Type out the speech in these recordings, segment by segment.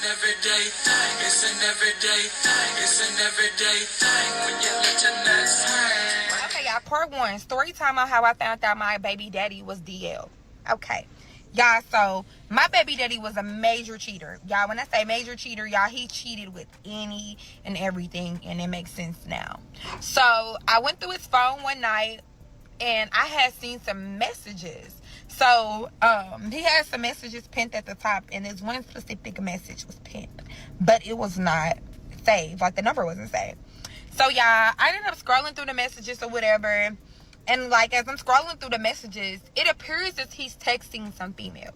everyday thing. It's an everyday thing. It's an everyday thing when you let your nuts hang. Okay, y'all. Part one. Story time on how I found out my baby daddy was DL. Okay. Y'all, so my baby daddy was a major cheater. Y'all, when I say major cheater, y'all, he cheated with any and everything, and it makes sense now. So I went through his phone one night, and I had seen some messages. So he had some messages pinned at the top, and this one specific message was pinned, but it was not saved. Like, the number wasn't saved. So y'all, I ended up scrolling through the messages or whatever, and like as I'm scrolling through the messages, it appears as he's texting some female.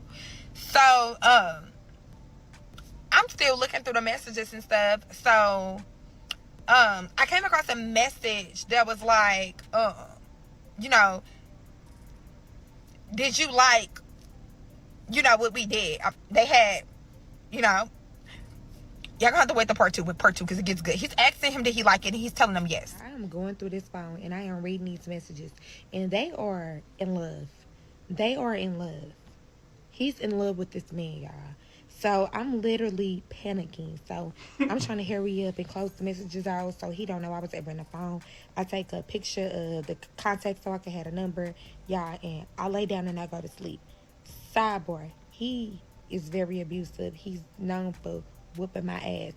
So I'm still looking through the messages and stuff. So I came across a message that was like, you know, did you like, you know, what we did? They had, you know, y'all gonna have to wait the part two because it gets good. He's asking him, did he like it? And he's telling him yes. I am going through this phone and I am reading these messages, and they are in love. They are in love. He's in love with this man, y'all. So I'm literally panicking. So I'm trying to hurry up and close the messages out so he don't know I was ever in the phone. I take a picture of the contact so I can have a number, y'all, and I lay down and I go to sleep. Sidebar, he is very abusive. He's known for whooping my ass.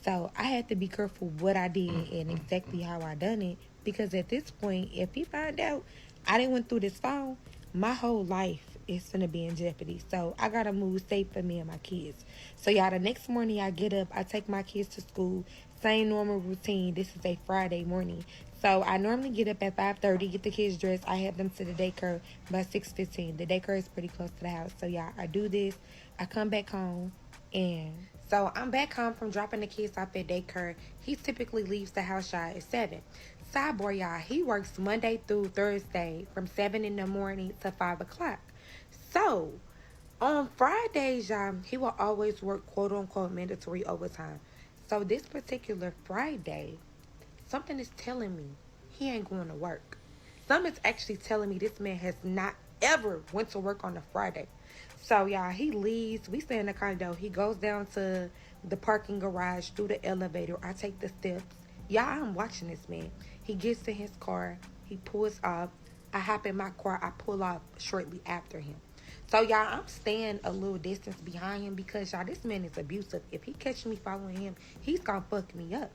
So I had to be careful what I did and exactly how I done it, because at this point, if he find out I didn't went through this phone, my whole life is gonna be in jeopardy. So I gotta move safe for me and my kids. So y'all, the next morning I get up, I take my kids to school, same normal routine. This is a Friday morning. So I normally get up at 5:30, get the kids dressed. I have them to the daycare by 6:15. The daycare is pretty close to the house. So y'all, I do this. I come back home, and so I'm back home from dropping the kids off at daycare. He typically leaves the house, y'all, at 7. Sidebar, y'all, he works Monday through Thursday from 7 in the morning to 5 o'clock. So on Fridays, y'all, he will always work quote-unquote mandatory overtime. So this particular Friday, something is telling me he ain't going to work. Something's actually telling me this man has not ever went to work on a Friday. So, y'all, he leaves. We stay in the condo. He goes down to the parking garage through the elevator. I take the steps. Y'all, I'm watching this man. He gets in his car. He pulls off. I hop in my car. I pull off shortly after him. So, y'all, I'm staying a little distance behind him because, y'all, this man is abusive. If he catches me following him, he's going to fuck me up.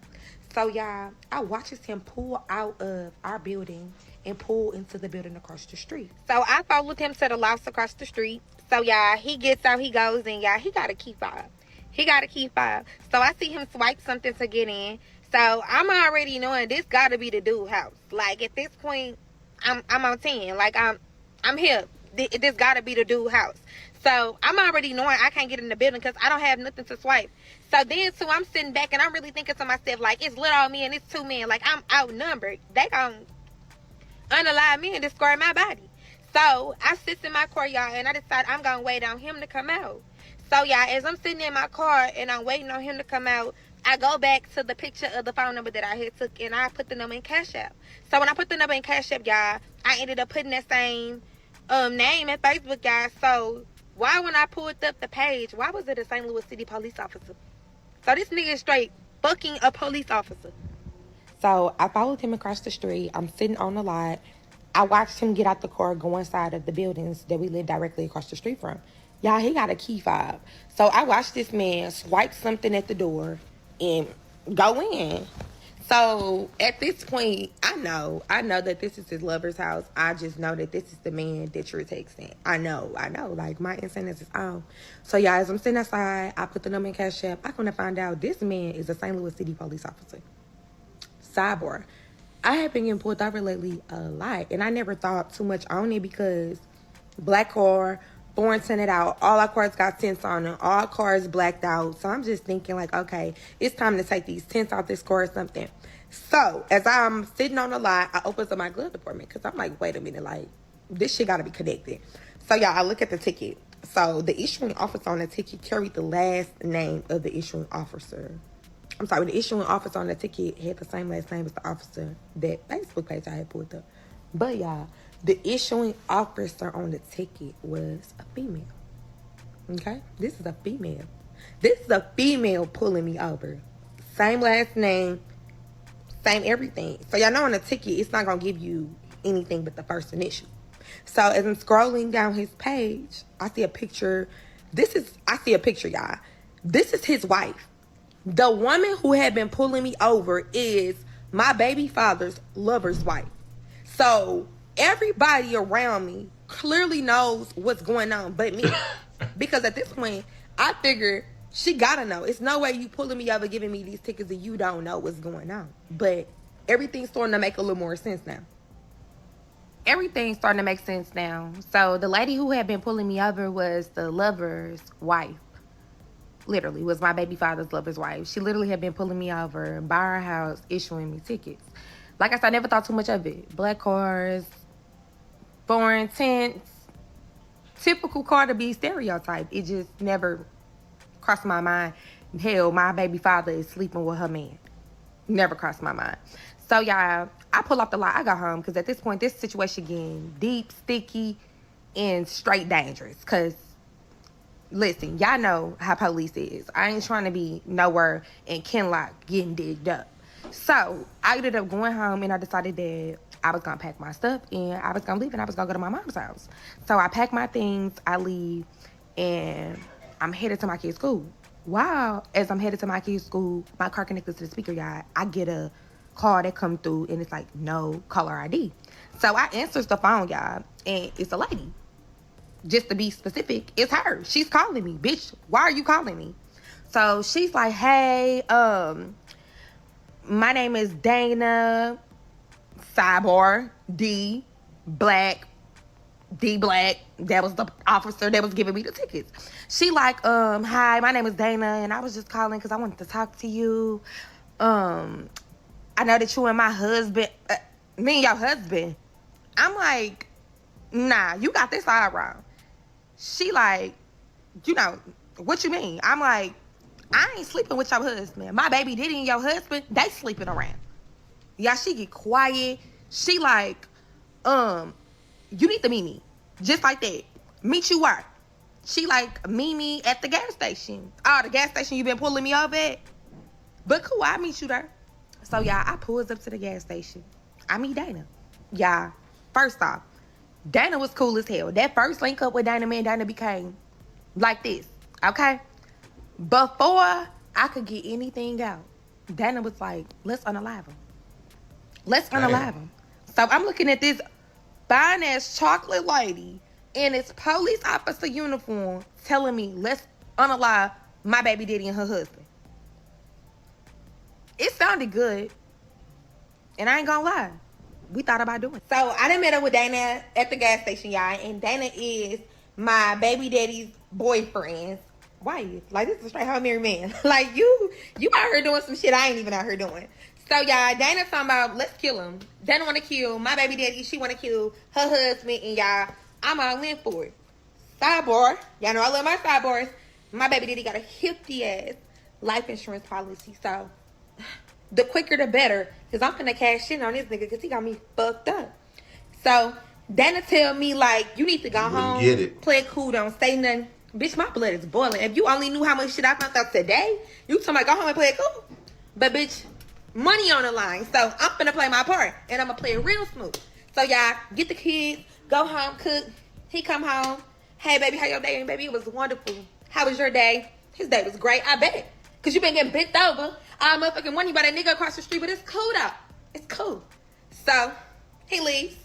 So, y'all, I watches him pull out of our building and pull into the building across the street. So, I followed him to the lots across the street. So, y'all, he gets out, he goes in, y'all, he got a key fob. He got a key fob. So, I see him swipe something to get in. So, I'm already knowing this got to be the dude house. Like, at this point, I'm on 10. Like, I'm here. This got to be the dude house. So, I'm already knowing I can't get in the building because I don't have nothing to swipe. So, then, too, I'm sitting back and I'm really thinking to myself, like, it's little me and it's 2 men. Like, I'm outnumbered. They gonna unalive me and destroy my body. So, I sit in my car, y'all, and I decide I'm going to wait on him to come out. So, y'all, as I'm sitting in my car and I'm waiting on him to come out, I go back to the picture of the phone number that I had took, and I put the number in Cashapp. So, when I put the number in Cashapp, y'all, I ended up putting that same name in Facebook, y'all. So, why when I pulled up the page, why was it a St. Louis City police officer? So, this nigga is straight fucking a police officer. So, I followed him across the street. I'm sitting on the lot. I watched him get out the car, go inside of the buildings that we live directly across the street from. Y'all, he got a key fob. So I watched this man swipe something at the door and go in. So at this point, I know that this is his lover's house. I just know that this is the man that you're texting. I know. Like, my incentives is on. So, y'all, as I'm sitting outside, I put the number in Cashapp. I'm going to find out this man is a St. Louis City police officer. Sidebar. I have been getting pulled over lately a lot, and I never thought too much on it because black car, foreign tinted out, all our cars got tints on them, all cars blacked out. So I'm just thinking, like, okay, it's time to take these tints off this car or something. So as I'm sitting on the lot, I open up my glove department because I'm like, wait a minute, like, this shit got to be connected. So, y'all, I look at the ticket. So the issuing officer on the ticket carried the last name of the issuing officer. I'm sorry, the issuing officer on the ticket had the same last name as the officer that Facebook page I had pulled up. But, y'all, the issuing officer on the ticket was a female. Okay? This is a female. This is a female pulling me over. Same last name, same everything. So y'all know on the ticket, it's not going to give you anything but the first initial. So as I'm scrolling down his page, I see a picture. I see a picture, y'all. This is his wife. The woman who had been pulling me over is my baby father's lover's wife. So everybody around me clearly knows what's going on but me. Because at this point, I figured she gotta know. It's no way you pulling me over giving me these tickets and you don't know what's going on. But everything's starting to make a little more sense now. Everything's starting to make sense now. So the lady who had been pulling me over was the lover's wife. Literally, was my baby father's lover's wife. She literally had been pulling me over by our house, issuing me tickets. Like I said, I never thought too much of it. Black cars, foreign tents, typical car to be stereotyped. It just never crossed my mind. Hell, my baby father is sleeping with her man. Never crossed my mind. So, y'all, I pull off the lot. I got home because at this point, this situation getting deep, sticky, and straight dangerous. Because, listen, y'all know how police is. I ain't trying to be nowhere in Kenlock getting digged up. So, I ended up going home and I decided that I was going to pack my stuff and I was going to leave and I was going to go to my mom's house. So, I pack my things, I leave, and I'm headed to my kid's school. Wow. As I'm headed to my kid's school, my car connected to the speaker, y'all. I get a call that come through and it's like, no caller ID. So, I answers the phone, y'all, and it's a lady. Just to be specific, it's her. She's calling me. Bitch, why are you calling me? So she's like, hey, my name is Dana, sidebar, D Black. That was the officer that was giving me the tickets. She like, hi, my name is Dana, and I was just calling because I wanted to talk to you. I know that you and my husband, me and your husband. I'm like, nah, you got this all wrong. She like, you know, what you mean? I'm like, I ain't sleeping with your husband. My baby daddy and your husband, they sleeping around. Yeah, she get quiet. She like, you need to meet me. Just like that. Meet you where? She like, meet me at the gas station. Oh, the gas station you been pulling me over at? But cool, I'll meet you there. So, y'all, I pulls up to the gas station. I meet Dana. Y'all, first off, Dana was cool as hell. That first link up with Dana, man, Dana became like this, okay? Before I could get anything out, Dana was like, let's unalive him. Let's unalive him. So I'm looking at this fine-ass chocolate lady in its police officer uniform telling me, let's unalive my baby daddy and her husband. It sounded good. And I ain't gonna lie. We thought about doing it. So I done met up with Dana at the gas station, y'all. And Dana is my baby daddy's boyfriend. Wife. Like, this is a straight home married man. Like, you out here doing some shit I ain't even out here doing. So, y'all, Dana talking about, let's kill him. Dana want to kill my baby daddy. She want to kill her husband. And, y'all, I'm all in for it. Sidebar. Y'all know I love my sidebars. My baby daddy got a hefty-ass life insurance policy. So, the quicker the better. Because I'm finna cash in on this nigga because he got me fucked up. So, Dana tell me, like, you need to go home. Get it. Play it cool. Don't say nothing. Bitch, my blood is boiling. If you only knew how much shit I found out today, you talking about go home and play it cool. But, bitch, money on the line. So, I'm finna play my part. And I'm gonna play it real smooth. So, y'all, get the kids. Go home, cook. He come home. Hey, baby, how your day? And, baby, it was wonderful. How was your day? His day was great. I bet. Because you been getting bent over all motherfucking money by that nigga across the street. But it's cool, though. It's cool. So, he leaves.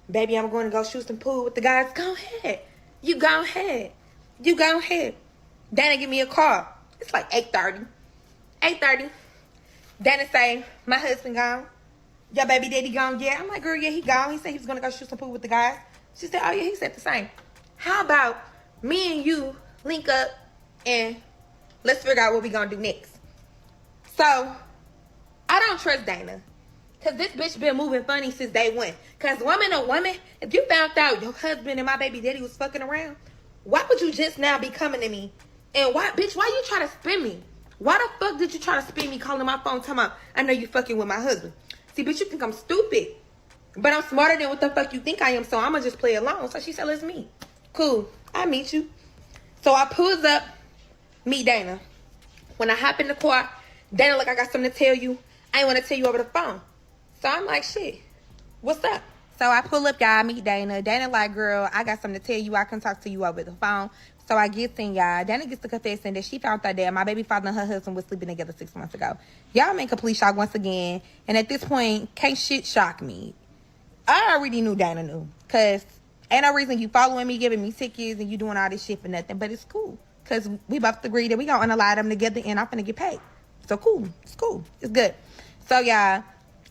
Baby, I'm going to go shoot some pool with the guys. Go ahead. You go ahead. Dana give me a call. It's like 8:30. 8:30. Dana say, my husband gone. Your baby daddy gone? Yeah. I'm like, girl, yeah, he gone. He said he was going to go shoot some pool with the guys. She said, oh, yeah, he said the same. How about me and you link up and let's figure out what we going to do next. So, I don't trust Dana. Because this bitch been moving funny since day one. Because woman, if you found out your husband and my baby daddy was fucking around, why would you just now be coming to me? And why you try to spin me? Why the fuck did you try to spin me calling my phone talking about, I know you fucking with my husband? See, bitch, you think I'm stupid. But I'm smarter than what the fuck you think I am, so I'm going to just play along. So she said, let's meet. Cool. I meet you. So I pulls up Meet Dana. When I hop in the car, Dana like, I got something to tell you. I ain't want to tell you over the phone. So I'm like, shit, what's up? So I pull up, y'all, meet Dana. Dana like, girl, I got something to tell you. I can talk to you over the phone. So I get in, y'all. Dana gets to confessing that she found out that my baby father and her husband was sleeping together 6 months ago. Y'all make complete shock once again. And at this point, can't shit shock me. I already knew Dana knew. Because ain't no reason you following me, giving me tickets, and you doing all this shit for nothing. But it's cool. Because we both agree that we going to unalive them together, and I'm finna get paid. So cool. It's cool. It's good. So, y'all,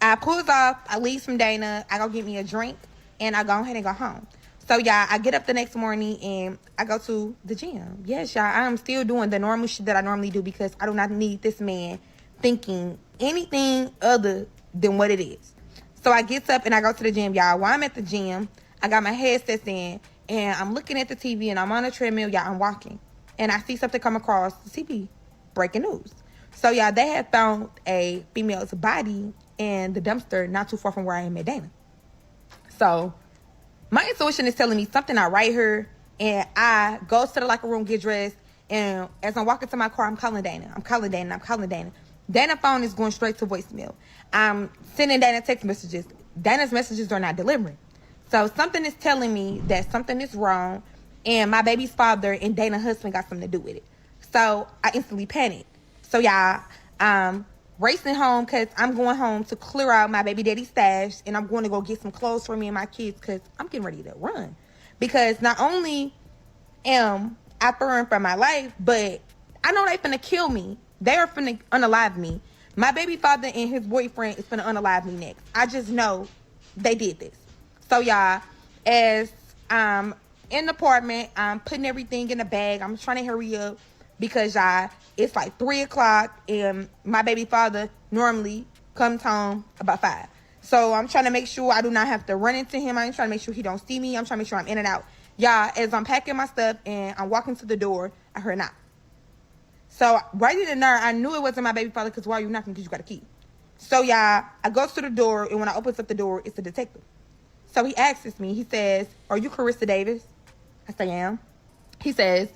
I pulls off. I leave from Dana. I go get me a drink, and I go ahead and go home. So, y'all, I get up the next morning, and I go to the gym. Yes, y'all, I'm still doing the normal shit that I normally do because I do not need this man thinking anything other than what it is. So, I get up, and I go to the gym, y'all. While I'm at the gym, I got my headsets in, and I'm looking at the TV, and I'm on a treadmill, y'all. I'm walking. And I see something come across the TV. Breaking news. So, y'all, they had found a female's body in the dumpster not too far from where I am at Dana. So, my intuition is telling me something not right here. And I go to the locker room, get dressed. And as I'm walking to my car, I'm calling Dana. I'm calling Dana. Dana's phone is going straight to voicemail. I'm sending Dana text messages. Dana's messages are not delivering. So, something is telling me that something is wrong. And my baby's father and Dana's husband got something to do with it. So, I instantly panicked. So, y'all, I'm racing home because I'm going home to clear out my baby daddy's stash. And I'm going to go get some clothes for me and my kids because I'm getting ready to run. Because not only am I fearing for my life, but I know they finna kill me. They are finna unalive me. My baby father and his boyfriend is finna unalive me next. I just know they did this. So, y'all, as I'm in the apartment, I'm putting everything in a bag. I'm trying to hurry up because, y'all, it's like 3 o'clock and my baby father normally comes home about 5. So I'm trying to make sure I do not have to run into him. I'm trying to make sure he don't see me. I'm trying to make sure I'm in and out. Y'all, as I'm packing my stuff and I'm walking to the door, I heard a knock. So right in there, I knew it wasn't my baby father because why are you knocking? Because you got a key. So, y'all, I go to the door, and when I open up the door, it's the detective. So he asks me, he says, are you Carissa Davis? I say, I am. He says,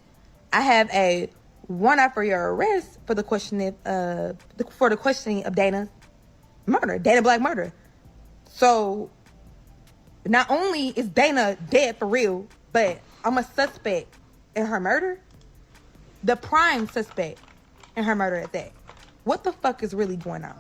I have a warrant for your arrest for the questioning of Dana's murder, Dana Black murder. So not only is Dana dead for real, but I'm a suspect in her murder. The prime suspect in her murder at that. What the fuck is really going on?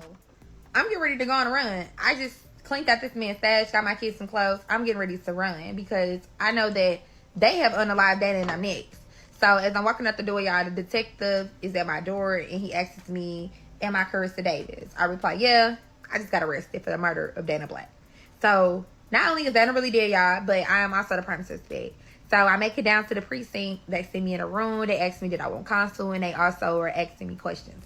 I'm getting ready to go on a run. I just cleaned out this man's stash, got my kids some clothes. I'm getting ready to run because I know that they have unalived Dana and I'm next. So as I'm walking out the door, y'all, the detective is at my door and he asks me, am I Carissa Davis? I reply, yeah, I just got arrested for the murder of Dana Black. So not only is Dana really dead, y'all, but I am also the prime suspect. So I make it down to the precinct. They send me in a room. They ask me did I want counsel, and they also are asking me questions.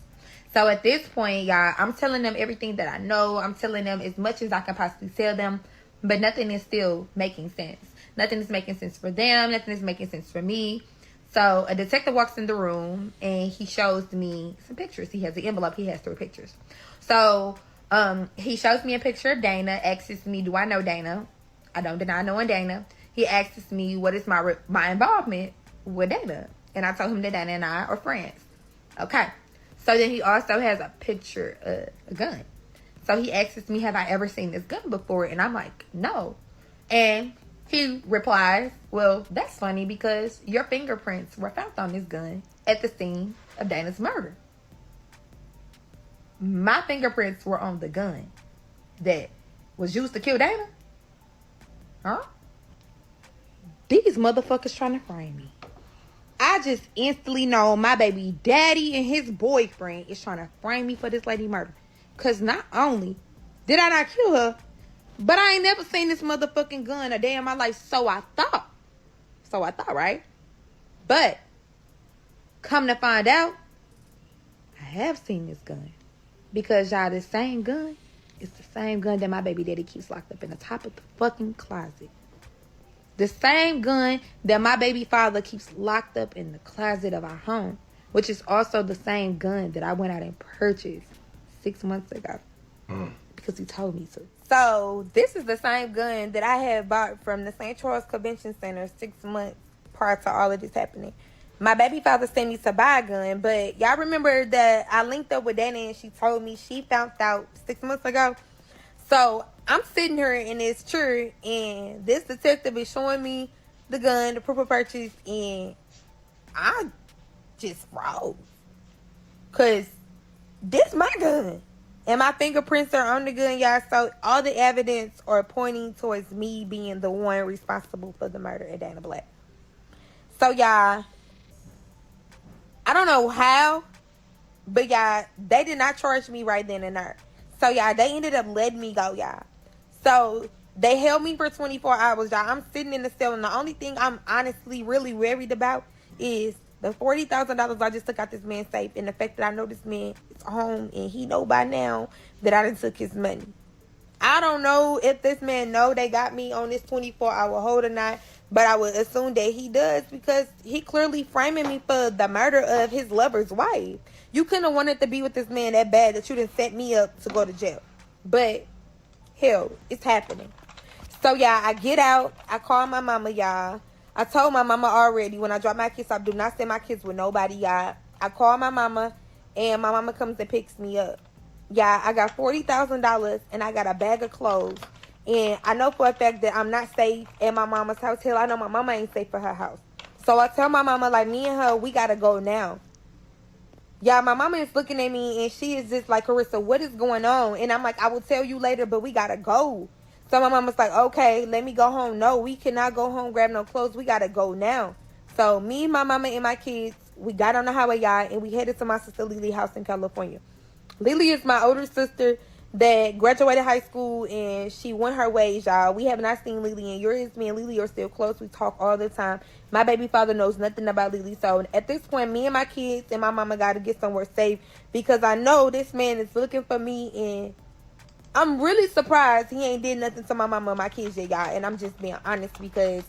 So at this point, y'all, I'm telling them everything that I know. I'm telling them as much as I can possibly tell them, but nothing is still making sense. Nothing is making sense for them. Nothing is making sense for me. So a detective walks in the room and he shows me some pictures. He has the envelope. He has 3 pictures. So he shows me a picture of Dana, asks me, do I know Dana? I don't deny knowing Dana. He asks me, what is my involvement with Dana? And I told him that Dana and I are friends. Okay. So then he also has a picture of a gun. So he asks me, have I ever seen this gun before? And I'm like, no. And he replies, well, that's funny because your fingerprints were found on this gun at the scene of Dana's murder. My fingerprints were on the gun that was used to kill Dana? Huh? These motherfuckers trying to frame me. I just instantly know my baby daddy and his boyfriend is trying to frame me for this lady murder. Because not only did I not kill her, but I ain't never seen this motherfucking gun a day in my life. So I thought, right? But come to find out, I have seen this gun. Because y'all, this same gun is the same gun that my baby daddy keeps locked up in the top of the fucking closet. The same gun that my baby father keeps locked up in the closet of our home, which is also the same gun that I went out and purchased 6 months ago because he told me to. So this is the same gun that I had bought from the St. Charles Convention Center 6 months prior to all of this happening. my baby father sent me to buy a gun. But y'all remember that I linked up with Dana and she told me she found out 6 months ago. So I'm sitting here in this chair and this detective is showing me the gun, the proof of purchase, and I just froze. Cause this my gun. And my fingerprints are on the gun, y'all. So all the evidence are pointing towards me being the one responsible for the murder of Dana Black. So y'all, I don't know how, but y'all, they did not charge me right then and there. So y'all, they ended up letting me go, y'all. So they held me for 24 hours, y'all. I'm sitting in the cell, and the only thing I'm honestly really worried about is the $40,000 I just took out this man's safe, and the fact that I know this man is home, and he know by now that I done took his money. I don't know if this man know they got me on this 24-hour hold or not, but I would assume that he does because he clearly framing me for the murder of his lover's wife. You couldn't have wanted to be with this man that bad that you done set me up to go to jail. But hell, it's happening. So y'all, I get out. I call my mama, y'all. I told my mama already when I drop my kids off, do not send my kids with nobody, y'all. I call my mama, and my mama comes and picks me up. Yeah, I got $40,000 and I got a bag of clothes. And I know for a fact that I'm not safe at my mama's house. Hell, I know my mama ain't safe for her house. So I tell my mama, like, me and her, we gotta go now. Yeah, my mama is looking at me and she is just like, Carissa, what is going on? And I'm like, I will tell you later, but we gotta go. So my mama's like, okay, let me go home. No, we cannot go home, grab no clothes. We gotta go now. So me, my mama, and my kids, we got on the highway, y'all, and we headed to my sister Lily's house in California. Lily is my older sister that graduated high school and she went her ways, y'all. We have not seen Lily in years. Me and Lily are still close. We talk all the time. My baby father knows nothing about Lily. So at this point, me and my kids and my mama got to get somewhere safe because I know this man is looking for me, and I'm really surprised he ain't did nothing to my mama and my kids yet, y'all. And I'm just being honest because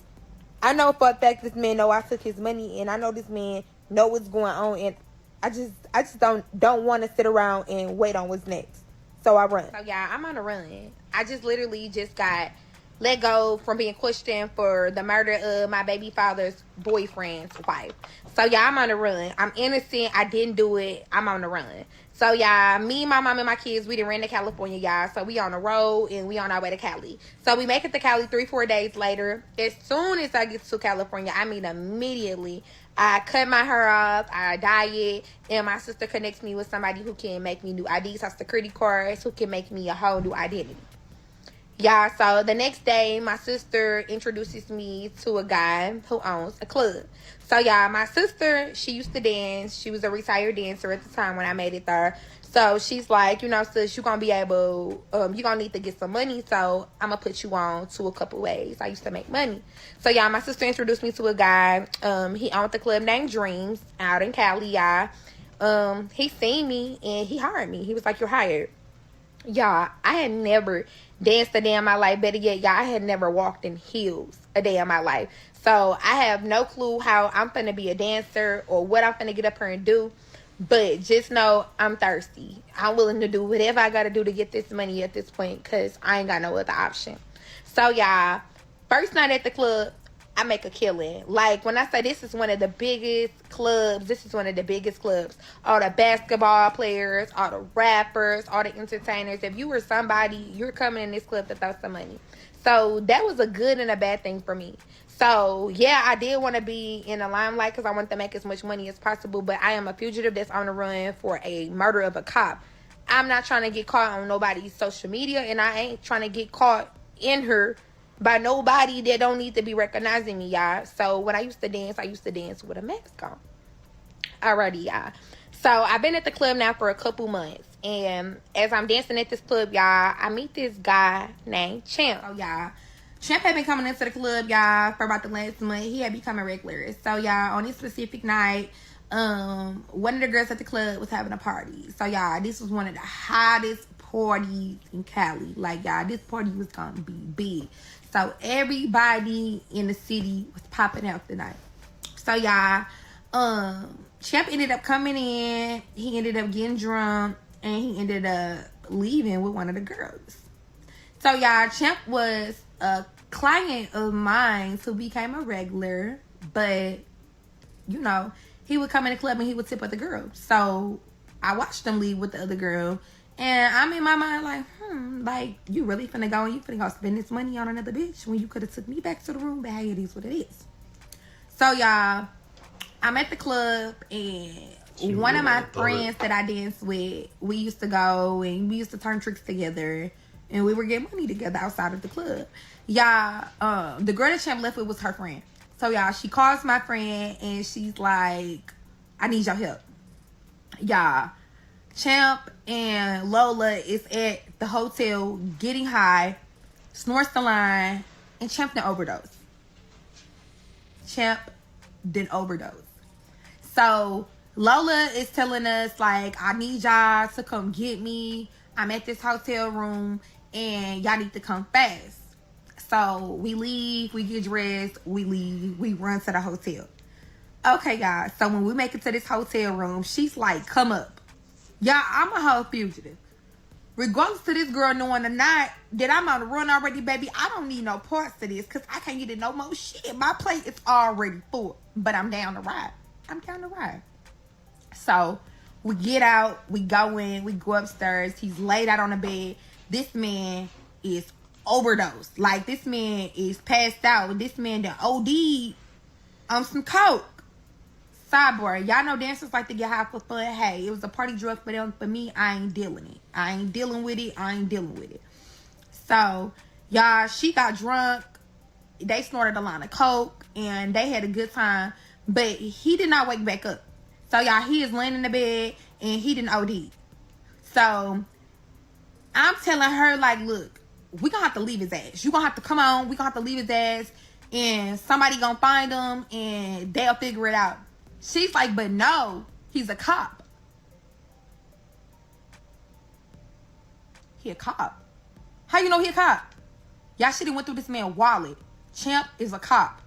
I know for a fact this man know I took his money, and I know this man know what's going on, and I just don't want to sit around and wait on what's next. So I run. So y'all, I'm on a run. I just literally just got let go from being questioned for the murder of my baby father's boyfriend's wife. So y'all, I'm on the run. I'm innocent. I didn't do it. I'm on the run. So y'all, me, my mom, and my kids, we done ran to California, y'all. So we on the road and we on our way to Cali. So we make it to Cali 3-4 days later. As soon as I get to California, I mean immediately, I cut my hair off, I dye it, and my sister connects me with somebody who can make me new IDs, social security cards, who can make me a whole new identity. Y'all, so the next day, my sister introduces me to a guy who owns a club. So, y'all, my sister, she used to dance. She was a retired dancer at the time when I made it there. So, she's like, you know, sis, you're going to be able, you're going to need to get some money. So, I'm going to put you on to a couple ways. I used to make money. So, y'all, my sister introduced me to a guy. He owned the club named Dreams out in Cali, y'all. He seen me and he hired me. He was like, you're hired. Y'all, I had never danced a day in my life. Better yet, y'all, I had never walked in heels a day in my life. So I have no clue how I'm finna be a dancer or what I'm finna get up here and do. But just know I'm thirsty. I'm willing to do whatever I gotta do to get this money at this point because I ain't got no other option. So y'all, first night at the club, I make a killing. Like, when I say this is one of the biggest clubs, this is one of the biggest clubs. All the basketball players, all the rappers, all the entertainers. If you were somebody, you're coming in this club to throw some money. So that was a good and a bad thing for me. So, yeah, I did want to be in the limelight because I wanted to make as much money as possible. But I am a fugitive that's on the run for a murder of a cop. I'm not trying to get caught on nobody's social media, and I ain't trying to get caught in her by nobody that don't need to be recognizing me, y'all. So when I used to dance with a mask on. Alrighty, y'all. So I've been at the club now for a couple months. And as I'm dancing at this club, y'all, I meet this guy named Champ. Oh, y'all. Champ had been coming into the club, y'all, for about the last month. He had become a regular. So, y'all, on this specific night, one of the girls at the club was having a party. So, y'all, this was one of the hottest parties in Cali. Like, y'all, this party was gonna be big. So everybody in the city was popping out tonight. So y'all, Champ ended up coming in. He ended up getting drunk, and he ended up leaving with one of the girls. So y'all, Champ was a client of mine who became a regular, but you know, he would come in the club and he would tip other girls. So I watched him leave with the other girl. And I'm in my mind like, like, you really finna go and you finna go spend this money on another bitch when you could have took me back to the room, but hey, it is what it is. So, y'all, I'm at the club, and one of my friends that I danced with, we used to go and we used to turn tricks together, and we were getting money together outside of the club. Y'all, the girl that Champ left with was her friend. So, y'all, she calls my friend, and she's like, I need your help. Y'all, Champ and Lola is at the hotel getting high, snorts the line, and Champ didn't overdose. Champ didn't overdose. So Lola is telling us, like, I need y'all to come get me. I'm at this hotel room and y'all need to come fast. So we leave, we get dressed, we leave, we run to the hotel. Okay, guys. So when we make it to this hotel room, she's like, come up. Y'all, I'm a whole fugitive. Regardless to this girl knowing or not that I'm on the run already, baby, I don't need no parts to this because I can't get in no more shit. My plate is already full, but I'm down to ride. I'm down to ride. So we get out, we go in, we go upstairs. He's laid out on the bed. This man is overdosed. Like, this man is passed out. This man done OD'd on some coke. Sidebar, y'all know dancers like to get high for fun. Hey, it was a party drug for them. For me, I ain't dealing it. I ain't dealing with it. So, y'all, she got drunk. They snorted a line of coke, and they had a good time. But he did not wake back up. So, y'all, he is laying in the bed, and he didn't OD. So, I'm telling her, like, look, we gonna have to leave his ass. You gonna have to come on. We gonna have to leave his ass, and somebody gonna find him, and they'll figure it out. She's like, but no, he's a cop. He a cop. How you know he a cop? Y'all should have went through this man's wallet. Champ is a cop.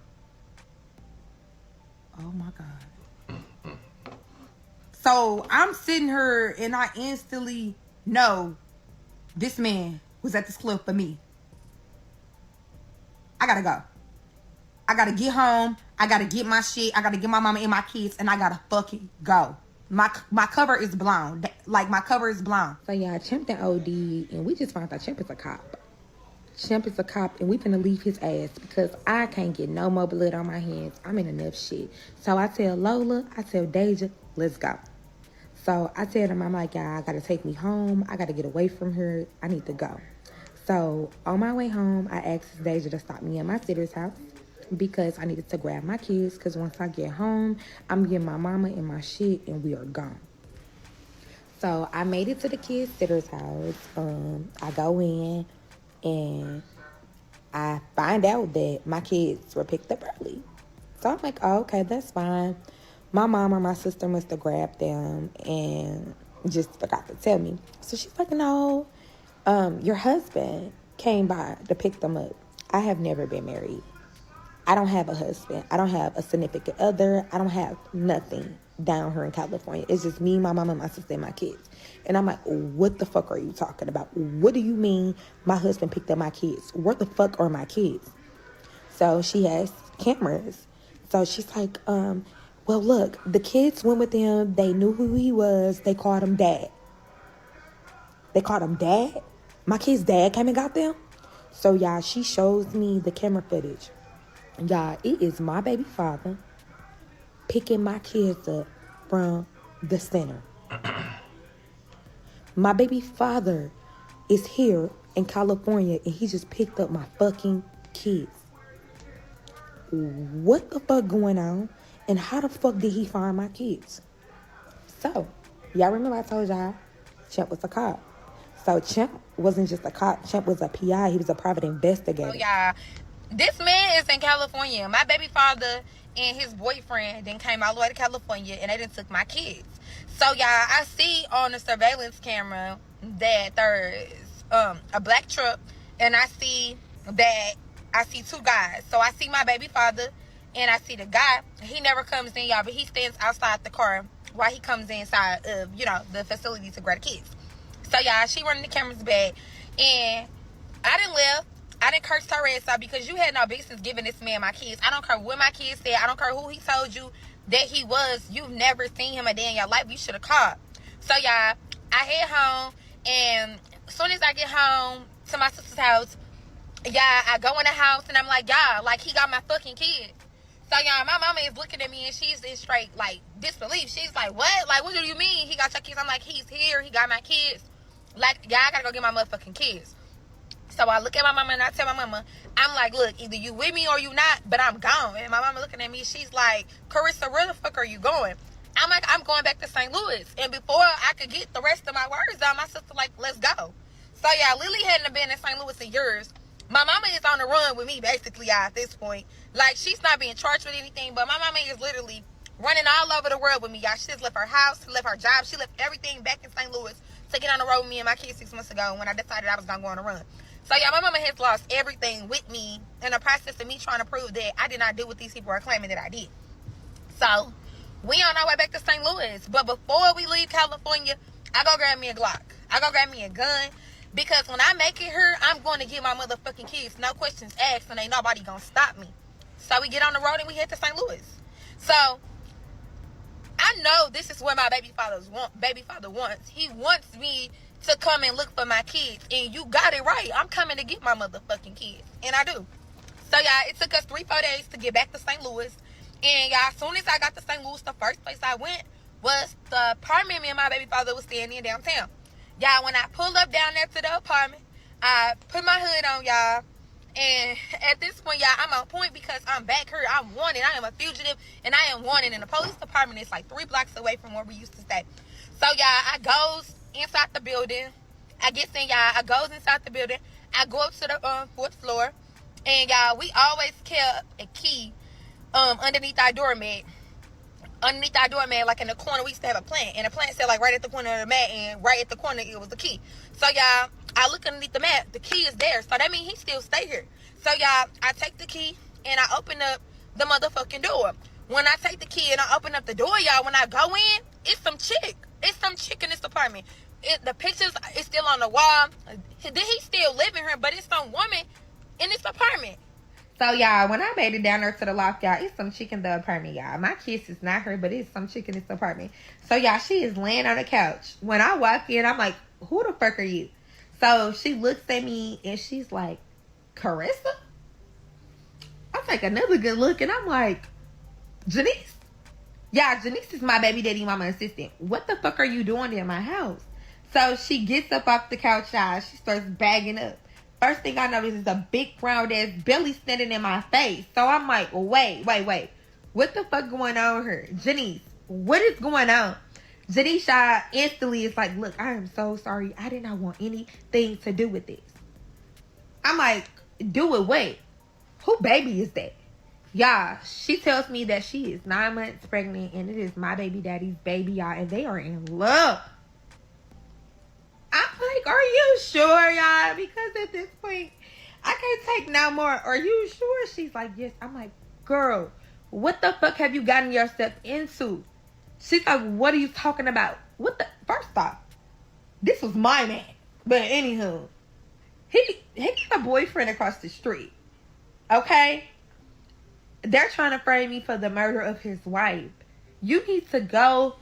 Oh my God. So I'm sitting here and I instantly know this man was at this club for me. I gotta go. I gotta get home. I gotta get my shit. I gotta get my mama and my kids, and I gotta fucking go. My cover is blown. Like, my cover is blown. So, y'all, Champ done OD, and we just found out Champ is a cop. Champ is a cop, and we finna leave his ass because I can't get no more blood on my hands. I'm in enough shit. So I tell Lola, I tell Deja, let's go. So I tell them, I'm like, y'all, I gotta take me home. I gotta get away from her. I need to go. So on my way home, I asked Deja to stop me at my sitter's house because I needed to grab my kids, because once I get home, I'm getting my mama and my shit, and we are gone. So I made it to the kids' sitter's house. I go in, and I find out that my kids were picked up early. So I'm like, oh, okay, that's fine. My mom or my sister must have grabbed them and just forgot to tell me. So she's like, no, your husband came by to pick them up. I have never been married. I don't have a husband. I don't have a significant other. I don't have nothing down here in California. It's just me, my mama, my sister, and my kids. And I'm like, what the fuck are you talking about? What do you mean my husband picked up my kids? Where the fuck are my kids? So she has cameras. So she's like, well, look, the kids went with him. They knew who he was. They called him dad. They called him dad? My kid's dad came and got them? So, y'all, she shows me the camera footage. Y'all, it is my baby father picking my kids up from the center. My baby father is here in California, and he just picked up my fucking kids. What the fuck going on? And how the fuck did he find my kids? So, y'all remember I told y'all Champ was a cop. So Champ wasn't just a cop. Champ was a PI. He was a private investigator. So, y'all, this man is in California. My baby father and his boyfriend then came all the way to California, and they done took my kids. So, y'all, I see on the surveillance camera that there's a black truck, and I see two guys. So I see my baby father, and I see the guy. He never comes in, y'all, but he stands outside the car while he comes inside of, the facility to grab the kids. So, y'all, she running the cameras back, and I done left. I didn't curse her ass out because you had no business giving this man my kids. I don't care what my kids said. I don't care who he told you. that he was, you've never seen him a day in your life, you should have called. So y'all, I head home, and as soon as I get home to my sister's house, y'all, I go in the house and I'm like, y'all, like, he got my fucking kid. So y'all, my mama is looking at me and she's in straight like disbelief. She's like, what? Like, what do you mean he got your kids? I'm like, he's here, he got my kids. Like, y'all, I gotta go get my motherfucking kids. So I look at my mama and I tell my mama, I'm like, look, either you with me or you not, but I'm gone. And my mama looking at me, she's like, Carissa, where the fuck are you going? I'm like, I'm going back to St. Louis. And before I could get the rest of my words out, my sister like, let's go. So yeah, Lily hadn't been in St. Louis in years. My mama is on the run with me, basically, y'all, at this point. Like, she's not being charged with anything, but my mama is literally running all over the world with me, y'all. She just left her house, she left her job, she left everything back in St. Louis to get on the road with me and my kids 6 months ago when I decided I was going to go on a run. So, yeah, my mama has lost everything with me in the process of me trying to prove that I did not do what these people are claiming that I did. So, we on our way back to St. Louis. But before we leave California, I go grab me a Glock. I go grab me a gun. Because when I make it here, I'm going to get my motherfucking kids. No questions asked, and ain't nobody going to stop me. So, we get on the road and we head to St. Louis. So, I know this is what my baby father wants. He wants me to come and look for my kids. And you got it right. I'm coming to get my motherfucking kids. And I do. So, y'all, it took us 3-4 days to get back to St. Louis. And, y'all, as soon as I got to St. Louis, the first place I went was the apartment me and my baby father was staying in downtown. Y'all, when I pulled up down there to the apartment, I put my hood on, y'all. And at this point, y'all, I'm on point because I'm back here. I'm wanted. I am a fugitive, and I am wanted. And the police department is like 3 blocks away from where we used to stay. So, y'all, I goes inside the building. I get in, y'all. I goes inside the building. I go up to the 4th floor. And, y'all, we always kept a key underneath our doormat. Underneath our doormat, like in the corner, we used to have a plant. And the plant said, like, right at the corner of the mat. And right at the corner, it was the key. So, y'all, I look underneath the mat. The key is there. So, that means he still stay here. So, y'all, I take the key and I open up the motherfucking door. When I take the key and I open up the door, y'all, when I go in, it's some chick. It's some chick in this apartment. The pictures is still on the wall. He still living here, but it's some woman in this apartment. So, y'all, when I made it down there to the loft, y'all, it's some chick in the apartment, y'all. My kiss is not her, but it's some chick in this apartment. So, y'all, she is laying on the couch. When I walk in, I'm like, who the fuck are you? So, she looks at me, and she's like, Carissa? I take another good look, and I'm like, Janice? Yeah, Janice is my baby daddy mama assistant. What the fuck are you doing in my house? So, she gets up off the couch, y'all. She starts bagging up. First thing I notice is a big round ass belly standing in my face. So I'm like, wait. What the fuck going on here? Janice, what is going on? Janice instantly is like, look, I am so sorry. I did not want anything to do with this. I'm like, do it what? Who baby is that? Y'all, she tells me that she is 9 months pregnant and it is my baby daddy's baby, y'all, and they are in love. I'm like, are you sure, y'all? Because at this point, I can't take no more. Are you sure? She's like, yes. I'm like, girl, what the fuck have you gotten yourself into? She's like, what are you talking about? What the? First off, this was my man. But anywho, he got a boyfriend across the street. Okay? They're trying to frame me for the murder of his wife. You need to go.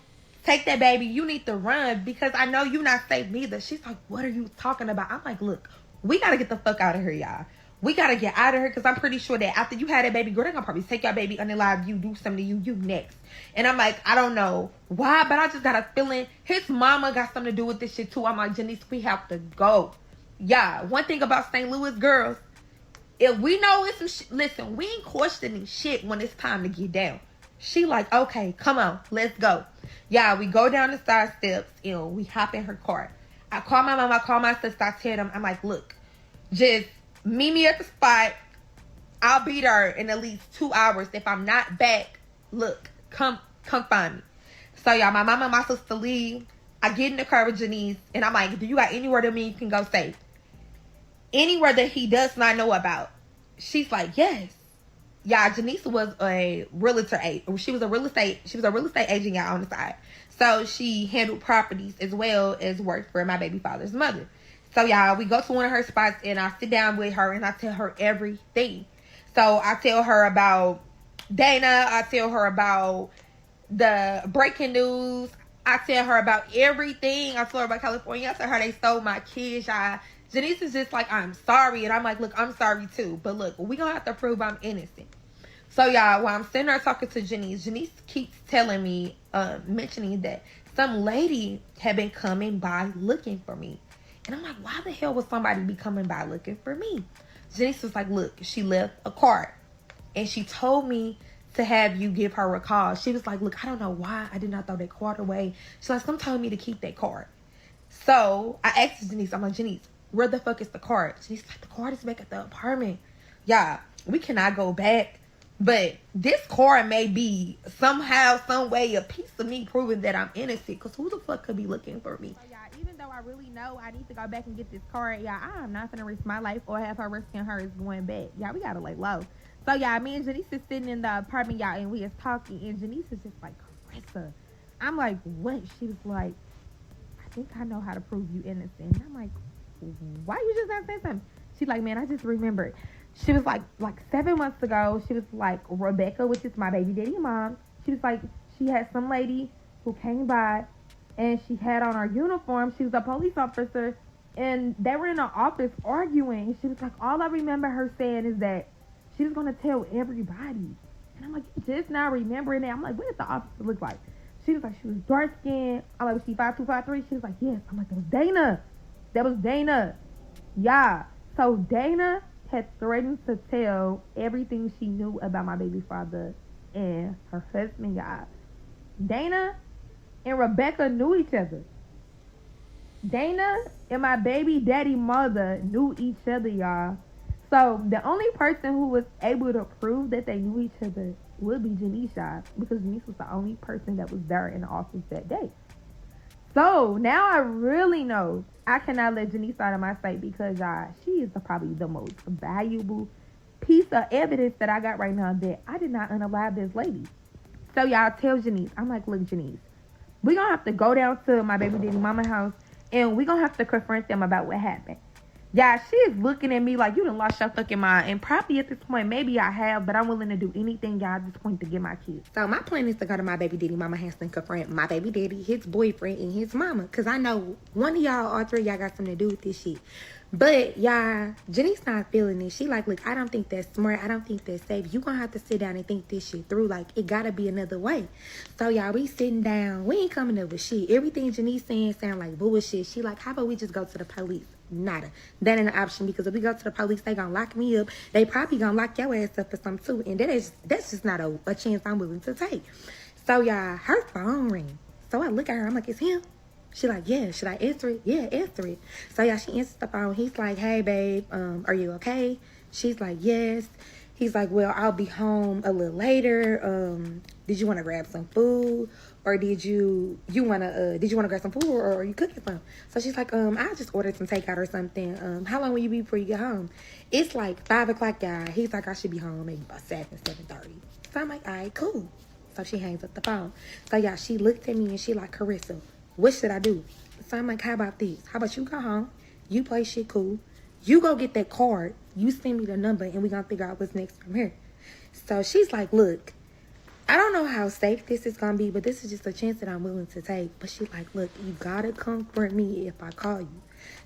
Take that baby. You need to run because I know you're not safe neither. She's like, what are you talking about? I'm like, look, we got to get the fuck out of here, y'all. We got to get out of here because I'm pretty sure that after you had that baby girl, they're going to probably take your baby, unalive you, do something to you next. And I'm like, I don't know why, but I just got a feeling his mama got something to do with this shit too. I'm like, Janice, we have to go. Yeah, one thing about St. Louis girls, if we know it's some shit, listen, we ain't questioning shit when it's time to get down. She like, okay, come on, let's go. Yeah, we go down the side steps and we hop in her car. I call my mom, I call my sister, I tell them, I'm like, look, just meet me at the spot. I'll be there in at least 2 hours. If I'm not back, look, come find me. So y'all, my mama and my sister leave. I get in the car with Janice and I'm like, do you got anywhere that you can go safe? Anywhere that he does not know about. She's like, yes. Yeah, Janice was a realtor. She was a real estate agent, y'all, on the side. So she handled properties as well as worked for my baby father's mother. So y'all, we go to one of her spots and I sit down with her and I tell her everything. So I tell her about Dana. I tell her about the breaking news. I tell her about everything. I tell her about California. I tell her they stole my kids, y'all. Janice is just like, I'm sorry. And I'm like, look, I'm sorry too. But look, we gonna have to prove I'm innocent. So y'all, while I'm sitting there talking to Janice keeps telling me, mentioning that some lady had been coming by looking for me. And I'm like, why the hell would somebody be coming by looking for me? Janice was like, look, she left a card. And she told me to have you give her a call. She was like, look, I don't know why I did not throw that card away. She's like, some telling me to keep that card. So I asked Janice, I'm like, Janice, where the fuck is the card? She's like, the card is back at the apartment. Yeah, we cannot go back. But this card may be somehow, some way, a piece of me proving that I'm innocent. Because who the fuck could be looking for me? So, yeah, even though I really know I need to go back and get this card, yeah, I'm not going to risk my life or have her risking hers going back. Yeah, we got to lay low. So, yeah, me and Janice is sitting in the apartment, y'all, and we is talking. And Janice is just like, Carissa. I'm like, what? She was like, I think I know how to prove you innocent. And I'm like, why you just not say something? She's like, man, I just remembered. She was like 7 months ago, she was like, Rebecca, which is my baby daddy mom. She was like, she had some lady who came by and she had on her uniform. She was a police officer and they were in the office arguing. She was like, all I remember her saying is that she was going to tell everybody. And I'm like, just now remembering that. I'm like, what did the officer look like? She was like, she was dark skinned. I'm like, was she 5'2", 5'3"? She was like, yes. I'm like, that was Dana. That was Dana. Yeah. So Dana had threatened to tell everything she knew about my baby father and her husband, y'all. Dana and Rebecca knew each other. Dana and my baby daddy mother knew each other, y'all. So the only person who was able to prove that they knew each other would be Janice, y'all, because Janice was the only person that was there in the office that day. So now I really know I cannot let Janice out of my sight because she is probably the most valuable piece of evidence that I got right now that I did not unalive this lady. So y'all tell Janice, I'm like, look, Janice, we're going to have to go down to my baby daddy mama house and we're going to have to confront them about what happened. Yeah, she is looking at me like you done lost your fucking mind. And probably at this point, maybe I have, but I'm willing to do anything, y'all, at this point to get my kids. So my plan is to go to my baby daddy mama house and confront my baby daddy, his boyfriend, and his mama. Because I know one of y'all, all three of y'all got something to do with this shit. But, y'all, Janice not feeling it. She like, look, I don't think that's smart. I don't think that's safe. You gonna have to sit down and think this shit through. Like, it gotta be another way. So, y'all, we sitting down. We ain't coming up with shit. Everything Janice saying sound like bullshit. She like, how about we just go to the police? Nada. That ain't an option because if we go to the police, they gonna lock me up. They probably gonna lock your ass up for something too. And that's just not a chance I'm willing to take. So, y'all, her phone ring. So, I look at her. I'm like, it's him. She like, yeah, should I answer it? Yeah, answer it. So, yeah, she answers the phone. He's like, hey, babe, are you okay? She's like, yes. He's like, well, I'll be home a little later. Did you want to grab some food? Or did you want to grab some food or are you cooking some? So she's like, I just ordered some takeout or something. How long will you be before you get home? It's like 5 o'clock, y'all. He's like, I should be home maybe about 7:30. So I'm like, all right, cool. So she hangs up the phone. So, y'all, she looked at me and she like, Carissa, what should I do? So I'm like, how about this? How about you go home? You play shit cool. You go get that card. You send me the number and we gonna figure out what's next from here. So she's like, look, I don't know how safe this is gonna be, but this is just a chance that I'm willing to take. But she's like, look, you gotta comfort me if I call you.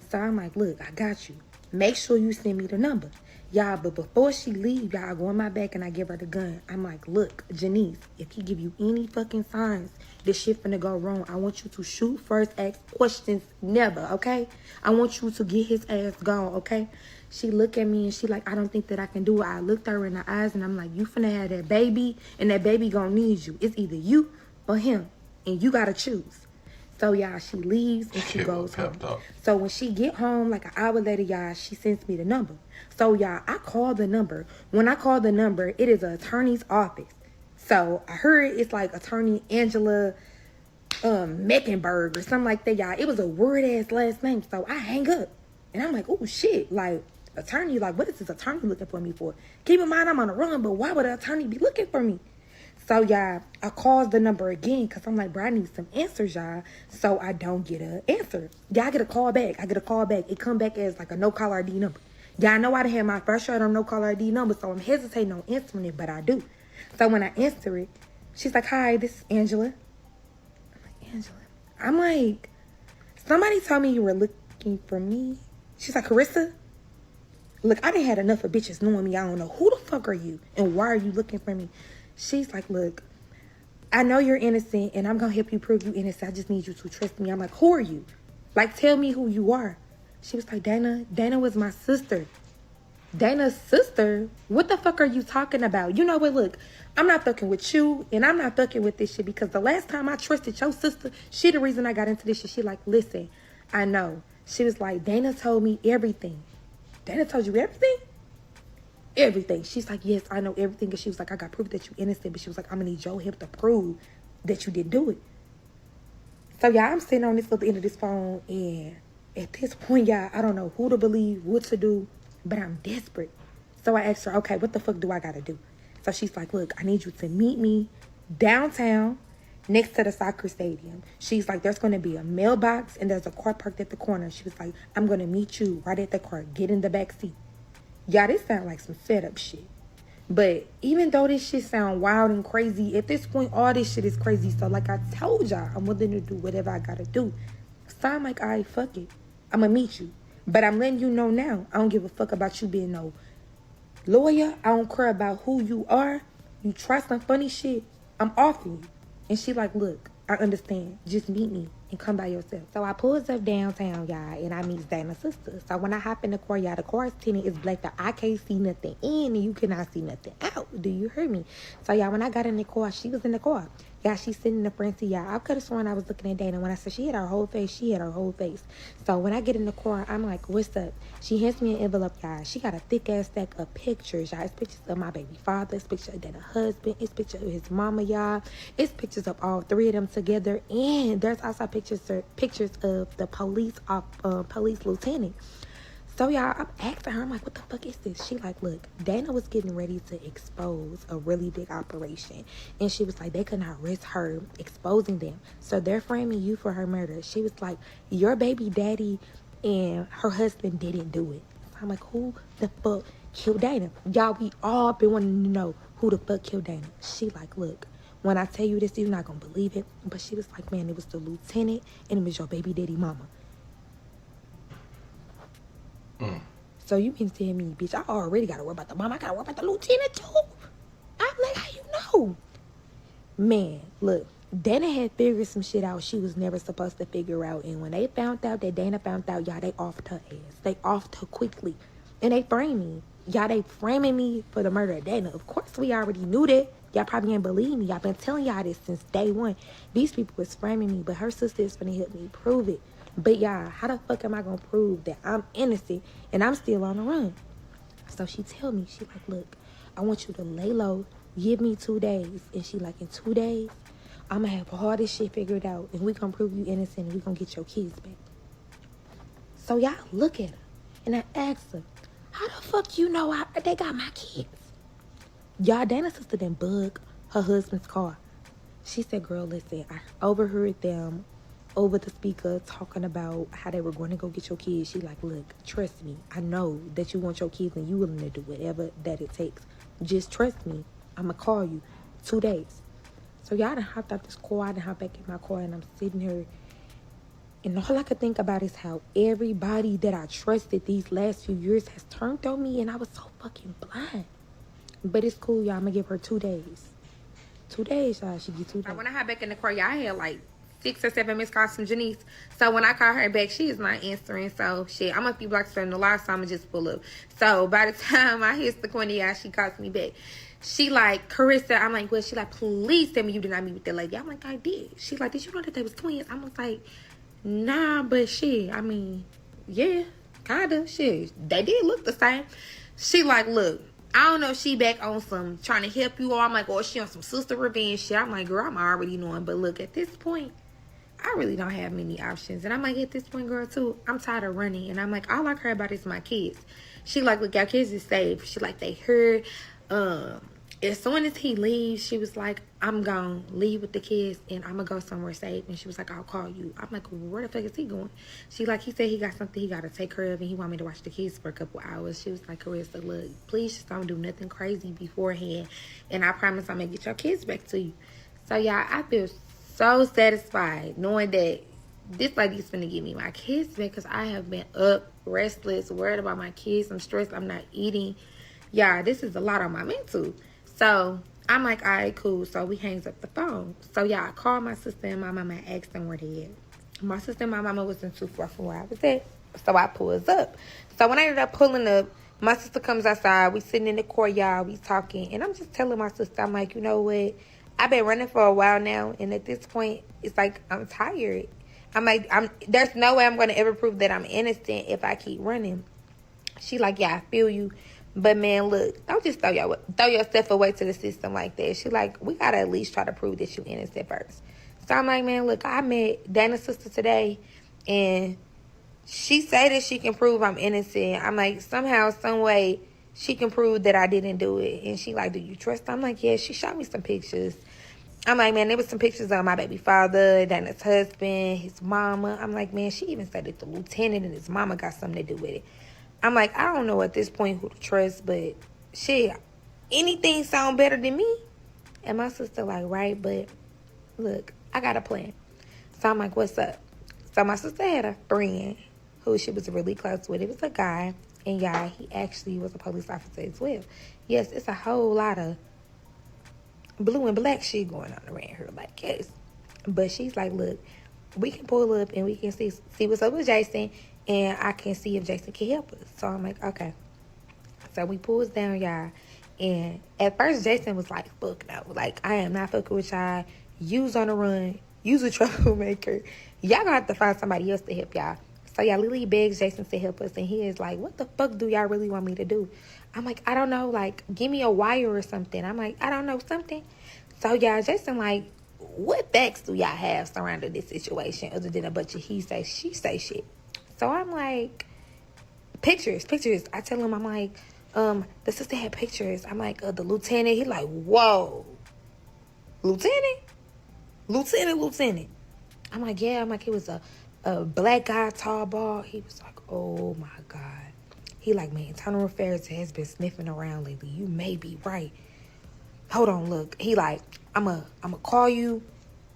So I'm like, look, I got you. Make sure you send me the number. Y'all, but before she leave, y'all, I go in my back and I give her the gun. I'm like, look, Janice, if he give you any fucking signs this shit finna go wrong, I want you to shoot first, ask questions, never, okay? I want you to get his ass gone, okay? She look at me and she like, I don't think that I can do it. I looked her in the eyes and I'm like, you finna have that baby and that baby gonna need you. It's either you or him and you gotta choose. So, y'all, she leaves and she goes home. So, when she get home, like an hour later, y'all, she sends me the number. So, y'all, I call the number. When I call the number, it is an attorney's office. So, I heard it's like attorney Angela Meckenberg or something like that, y'all. It was a word-ass last name. So, I hang up. And I'm like, oh, shit. Like, attorney, like, what is this attorney looking for me for? Keep in mind, I'm on the run, but why would an attorney be looking for me? So, y'all, I called the number again because I'm like, bro, I need some answers, y'all. So, I don't get an answer. Y'all get a call back. I get a call back. It come back as like a no-caller ID number. Y'all know I done had my first shot on no-caller ID number, so I'm hesitating on answering it, but I do. So, when I answer it, She's like, hi, this is Angela. I'm like, Angela. I'm like, somebody told me you were looking for me. She's like, Carissa, look, I done had enough of bitches knowing me. I don't know who the fuck are you and why are you looking for me? She's like, look, I know you're innocent and I'm gonna help you prove you innocent. I just need you to trust me. I'm like, who are you? Like, tell me who you are. She was like, Dana was my sister. Dana's sister? What the fuck are you talking about? You know what, look, I'm not fucking with you and I'm not fucking with this shit because the last time I trusted your sister, she the reason I got into this shit. She like, listen, I know. She was like, Dana told me everything. Dana told you everything? Everything. She's like, yes, I know everything. And she was like, I got proof that you innocent. But she was like, I'm gonna need your help to prove that you didn't do it. So y'all, I'm sitting on this at the end of this phone and at this point, y'all, I don't know who to believe, what to do, but I'm desperate. So I asked her, okay, what the fuck do I gotta do? So she's like, look, I need you to meet me downtown next to the soccer stadium. She's like, there's gonna be a mailbox and there's a car parked at the corner. She was like, I'm gonna meet you right at the car. Get in the back seat. Y'all, this sound like some setup shit. But even though this shit sound wild and crazy, at this point, all this shit is crazy. So like I told y'all, I'm willing to do whatever I gotta do. So I'm like, all right, fuck it. I'm gonna meet you. But I'm letting you know now, I don't give a fuck about you being no lawyer. I don't care about who you are. You try some funny shit, I'm offing you. And she like, look, I understand. Just meet me and come by yourself. So I pulls up downtown, y'all, and I meet Dana's sister. So when I hop in the car, y'all, the car's tinted. It's black. I can't see nothing in and you cannot see nothing out. Do you hear me? So y'all, when I got in the car, she was in the car. Y'all, she's sitting in the front seat, y'all. I could have sworn I was looking at Dana. When I said she had her whole face, she had her whole face. So when I get in the car, I'm like, what's up? She hands me an envelope, y'all. She got a thick ass stack of pictures, y'all. It's pictures of my baby father. It's pictures of Dana's husband. It's pictures of his mama, y'all. It's pictures of all three of them together. And there's also pictures of the police lieutenant. So y'all, I'm asking her, I'm like, what the fuck is this? She like, look, Dana was getting ready to expose a really big operation. And she was like, they could not risk her exposing them. So they're framing you for her murder. She was like, your baby daddy and her husband didn't do it. I'm like, who the fuck killed Dana? Y'all, we all been wanting to know who the fuck killed Dana. She like, look, when I tell you this, you're not gonna believe it. But she was like, man, it was the lieutenant and it was your baby daddy mama. So you mean to tell me, bitch, I already gotta worry about the mom. I gotta worry about the lieutenant too. I'm like, how you know? Man, look, Dana had figured some shit out she was never supposed to figure out. And when they found out that Dana found out, y'all, they offed her ass. They offed her quickly. And they framed me. Y'all, they framing me for the murder of Dana. Of course, we already knew that. Y'all probably ain't believe me. Y'all been telling y'all this since day one. These people was framing me, but her sister is gonna help me prove it. But y'all, how the fuck am I gonna prove that I'm innocent and I'm still on the run? So she tell me, she like, look, I want you to lay low, give me 2 days. And she like, in 2 days, I'm gonna have all this shit figured out and we gonna prove you innocent and we gonna get your kids back. So y'all look at her and I ask her, how the fuck you know they got my kids? Y'all, Dana's sister didn't bug her husband's car. She said, girl, listen, I overheard them over the speaker talking about how they were going to go get your kids. She like, look, trust me. I know that you want your kids and you willing to do whatever that it takes. Just trust me. I'm going to call you 2 days. So y'all done hopped out this car. I done hopped back in my car and I'm sitting here. And all I could think about is how everybody that I trusted these last few years has turned on me. And I was so fucking blind. But it's cool, y'all. I'm going to give her 2 days. 2 days, y'all. She get 2 days. When I hop back in the car, y'all had like 6 or 7 missed calls from Janice. So when I call her back, she is not answering. So shit, I must be blocked in the live, so I'ma just pull up. So by the time I hit the corner, y'all, she calls me back. She like, Carissa, I'm like, well, she like, please tell me you did not meet with that lady. I'm like, I did. She like, did you know that they was twins? I was like, nah, but shit, I mean, yeah, kinda, shit. They did look the same. She like, look, I don't know if she back on some trying to help you all. I'm like, or she on some sister revenge shit. I'm like, girl, I'm already knowing. But look, at this point, I really don't have many options. And I'm like, at this point, girl, too, I'm tired of running. And I'm like, all I care about is my kids. She like, look, your kids is safe. She like, they heard. As soon as he leaves, she was like, I'm gonna leave with the kids and I'm gonna go somewhere safe. And she was like, I'll call you. I'm like, where the fuck is he going? She like, he said he got something he gotta take care of and he want me to watch the kids for a couple hours. She was like, Carissa, look, please just don't do nothing crazy beforehand. And I promise I'm gonna get your kids back to you. So, y'all, I feel so satisfied knowing that this lady's finna give me my kids back, because I have been up, restless, worried about my kids. I'm stressed. I'm not eating. Yeah, this is a lot on my mental. So I'm like, all right, cool. So we hangs up the phone. So yeah, I called my sister and my mama and asked them where they at. My sister and my mama wasn't too far from where I was at. So I pulls up. So when I ended up pulling up, my sister comes outside. We sitting in the courtyard. We talking. And I'm just telling my sister, I'm like, you know what? I've been running for a while now. And at this point, it's like, I'm tired. I'm like, there's no way I'm going to ever prove that I'm innocent if I keep running. She like, yeah, I feel you. But, man, look, don't just throw yourself away to the system like that. She like, we got to at least try to prove that you innocent first. So I'm like, man, look, I met Dana's sister today, and she say that she can prove I'm innocent. I'm like, somehow, some way, she can prove that I didn't do it. And she like, do you trust her? I'm like, yeah, she showed me some pictures. I'm like, man, there was some pictures of my baby father, Dana's husband, his mama. I'm like, man, she even said that the lieutenant and his mama got something to do with it. I'm like, I don't know at this point who to trust, but shit, anything sound better than me? And my sister like, right, but look, I got a plan. So I'm like, what's up? So my sister had a friend who she was really close with. It was a guy, and yeah, he actually was a police officer as well. Yes, it's a whole lot of blue and black shit going on around here, like, yes. But she's like, look, we can pull up and we can see what's up with Jason, and I can see if Jason can help us. So I'm like, okay. So we pulls down, y'all. And at first, Jason was like, fuck no. Like, I am not fucking with y'all. You's on the run. You's a troublemaker. Y'all gonna have to find somebody else to help y'all. So y'all Lily begs Jason to help us. And he is like, what the fuck do y'all really want me to do? I'm like, I don't know. Like, give me a wire or something. I'm like, I don't know, something. So y'all, Jason like, what facts do y'all have surrounding this situation other than a bunch of he say, she say shit? So I'm like, pictures. I tell him, I'm like, the sister had pictures. I'm like, the lieutenant. He like, whoa, lieutenant. I'm like, yeah. I'm like, it was a black guy, tall, bald. He was like, oh my God. He like, man, internal affairs has been sniffing around lately. You may be right. Hold on, look. He like, I'ma call you,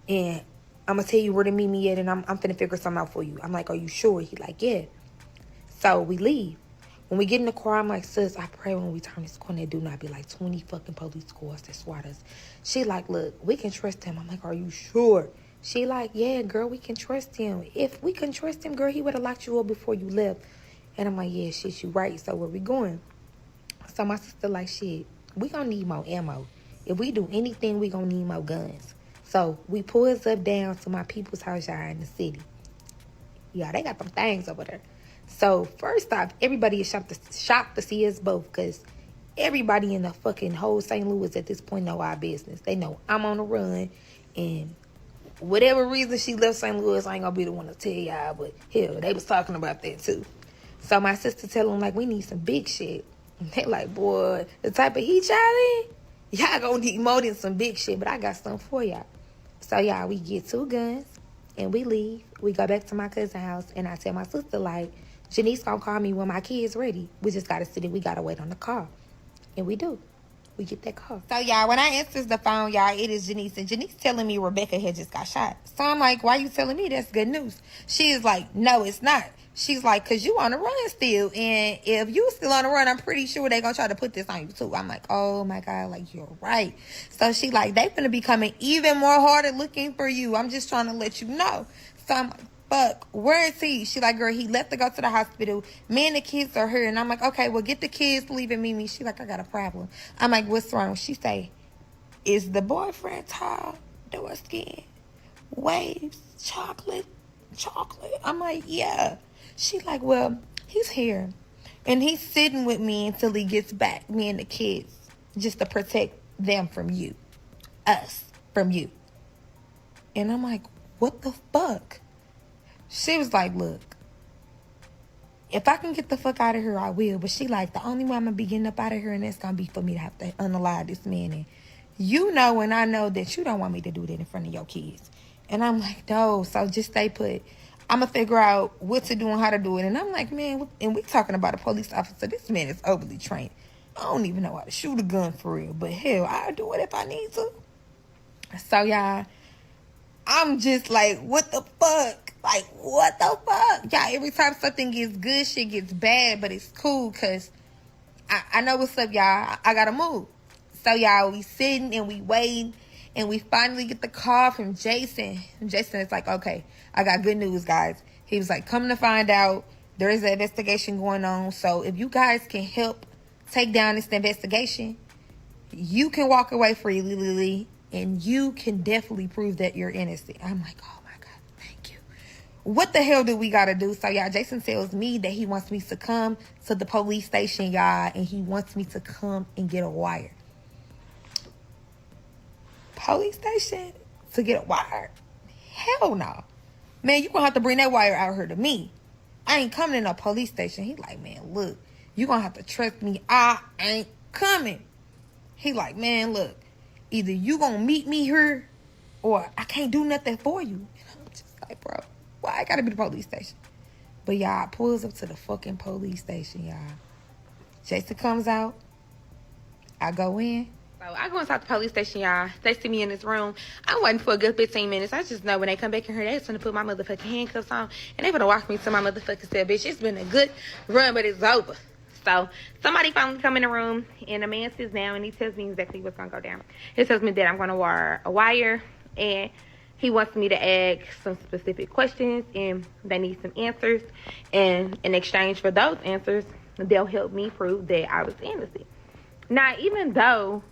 and I'm gonna tell you where to meet me at, and I'm finna figure something out for you. I'm like, are you sure? He like, yeah. So we leave. When we get in the car, I'm like, sis, I pray when we turn this corner, do not be like 20 fucking police cars that swat us. She like, look, we can trust him. I'm like, are you sure? She like, yeah, girl, we can trust him. If we can trust him, girl, he would have locked you up before you left. And I'm like, yeah, shit, you right. So where we going? So my sister like, shit, we gonna need more ammo. If we do anything, we gonna need more guns. So we pull us up down to my people's house, y'all, in the city. Yeah, they got them things over there. So first off, everybody is shocked to see us both, because everybody in the fucking whole St. Louis at this point know our business. They know I'm on the run, and whatever reason she left St. Louis, I ain't gonna be the one to tell y'all, but hell, they was talking about that too. So my sister tell them, like, we need some big shit. And they like, boy, the type of heat y'all in, y'all gonna need more than some big shit, but I got something for y'all. So y'all, we get 2 guns, and we leave. We go back to my cousin's house, and I tell my sister, like, Janice gonna call me when my kid's ready. We just gotta sit and we gotta wait on the call. And we do. We get that call. So, y'all, when I answers the phone, y'all, it is Janice. And Janice telling me Rebecca had just got shot. So I'm like, why you telling me that's good news? She is like, no, it's not. She's like, because you on the run still. And if you still on the run, I'm pretty sure they going to try to put this on you too. I'm like, oh my God, like, you're right. So she like, they finna be coming even more harder looking for you. I'm just trying to let you know. So I'm like, fuck, where is he? She like, girl, he left to go to the hospital. Me and the kids are here. And I'm like, okay, well, get the kids, leave and meet me. She like, I got a problem. I'm like, what's wrong? She say, is the boyfriend tall, dark skin, waves, chocolate? I'm like, yeah. She like, well, he's here. And he's sitting with me until he gets back, me and the kids, just to protect them from you. Us from you. And I'm like, what the fuck? She was like, look, if I can get the fuck out of here, I will. But she like, the only way I'm going to be getting up out of here, and that's going to be for me to have to unalive this man. And you know, and I know that you don't want me to do that in front of your kids. And I'm like, no, so just stay put. I'm going to figure out what to do and how to do it. And I'm like, man, and we talking about a police officer. This man is overly trained. I don't even know how to shoot a gun for real. But hell, I'll do it if I need to. So, y'all, I'm just like, what the fuck? Like, what the fuck? Y'all, every time something gets good, shit gets bad, but it's cool because I know what's up, y'all. I gotta move. So, y'all, we sitting and we waiting, and we finally get the call from Jason. And Jason is like, okay, I got good news, guys. He was like, come to find out, there is an investigation going on. So, if you guys can help take down this investigation, you can walk away freely, Lily, and you can definitely prove that you're innocent. I'm like, oh my God, thank you. What the hell do we gotta do? So, y'all, Jason tells me that he wants me to come to the police station, y'all, and he wants me to come and get a wire. Police station to get a wire? Hell no. Man, you gonna have to bring that wire out here to me. I ain't coming to no police station. He like, man, look, you gonna have to trust me. I ain't coming. He like, man, look, either you gonna meet me here or I can't do nothing for you. And I'm just like, bro, why I gotta be the police station? But y'all, pulls up to the fucking police station, y'all. Jason comes out. I go in. So I go inside the police station, y'all. They see me in this room. I'm waiting for a good 15 minutes. I just know when they come back in here, they just gonna put my motherfucking handcuffs on. And they gonna walk me to my motherfucking cell, bitch. It's been a good run, but it's over. So somebody finally come in the room, and the man sits down, and he tells me exactly what's gonna go down. He tells me that I'm gonna wire a wire, and he wants me to ask some specific questions, and they need some answers. And in exchange for those answers, they'll help me prove that I was innocent. Now, even though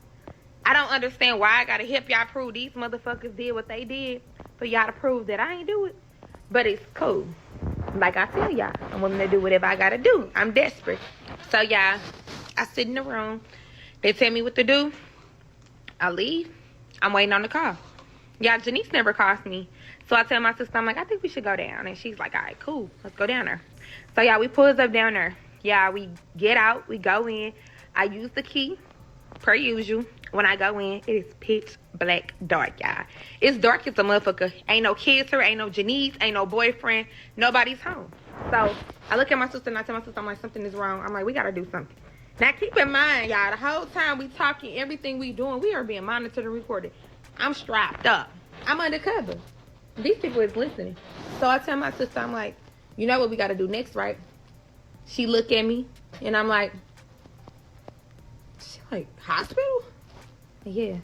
I don't understand why I gotta help y'all prove these motherfuckers did what they did for y'all to prove that I ain't do it, but it's cool. Like I tell y'all, I'm willing to do whatever I gotta do. I'm desperate. So, y'all, I sit in the room. They tell me what to do. I leave. I'm waiting on the call. Y'all, Janice never calls me. So I tell my sister, I'm like, I think we should go down. And she's like, all right, cool. Let's go down there. So, y'all, we pulls up down there. Yeah, we get out. We go in. I use the key, per usual. When I go in, it is pitch black dark, y'all. It's dark as a motherfucker. Ain't no kids here. Ain't no Janice. Ain't no boyfriend. Nobody's home. So I look at my sister and I tell my sister, I'm like, something is wrong. I'm like, we got to do something. Now, keep in mind, y'all, the whole time we talking, everything we doing, we are being monitored and recorded. I'm strapped up. I'm undercover. These people is listening. So I tell my sister, I'm like, you know what we got to do next, right? She look at me and I'm like, like, hospital? Yeah.